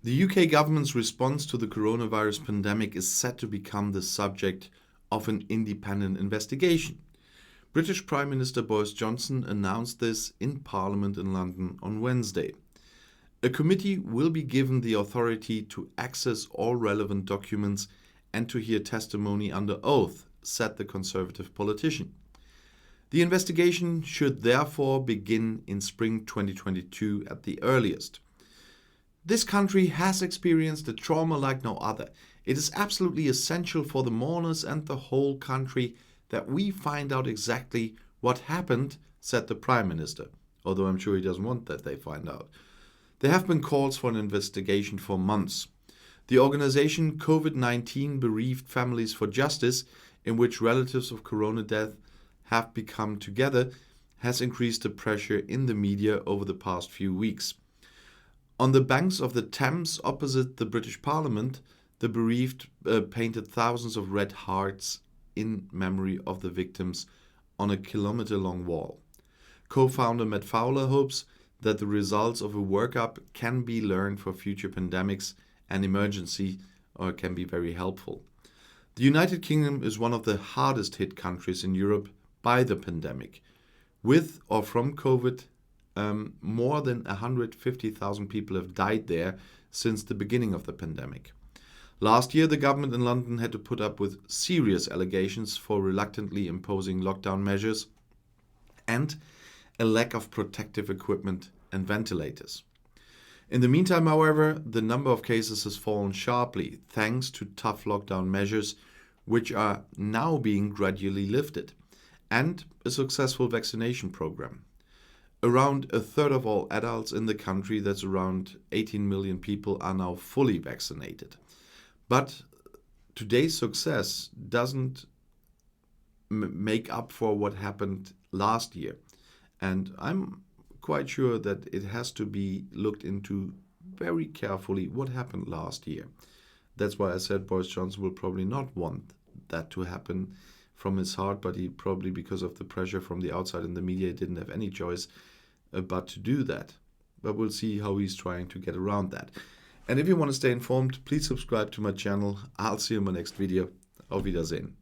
The UK government's response to the coronavirus pandemic is set to become the subject of an independent investigation. British Prime Minister Boris Johnson announced this in Parliament in London on Wednesday. A committee will be given the authority to access all relevant documents and to hear testimony under oath, said the Conservative politician. The investigation should therefore begin in spring 2022 at the earliest. This country has experienced a trauma like no other. It is absolutely essential for the mourners and the whole country that we find out exactly what happened, said the Prime Minister, although I'm sure he doesn't want that they find out. There have been calls for an investigation for months. The organization COVID-19 Bereaved Families for Justice, in which relatives of corona death have become together, has increased the pressure in the media over the past few weeks. On the banks of the Thames opposite the British Parliament, the bereaved painted thousands of red hearts in memory of the victims on a kilometer-long wall. Co-founder Matt Fowler hopes that the results of a workup can be learned for future pandemics and emergency, or can be very helpful. The United Kingdom is one of the hardest hit countries in Europe by the pandemic. With or from COVID, more than 150,000 people have died there since the beginning of the pandemic. Last year, the government in London had to put up with serious allegations for reluctantly imposing lockdown measures and a lack of protective equipment and ventilators. In the meantime, however, the number of cases has fallen sharply thanks to tough lockdown measures, which are now being gradually lifted, and a successful vaccination program. Around a third of all adults in the country, that's around 18 million people, are now fully vaccinated. But today's success doesn't make up for what happened last year. And I'm quite sure that it has to be looked into very carefully what happened last year. That's why I said Boris Johnson will probably not want that to happen from his heart, but he probably, because of the pressure from the outside and the media, didn't have any choice but to do that. But we'll see how he's trying to get around that. And if you want to stay informed, please subscribe to my channel. I'll see you in my next video. Auf Wiedersehen.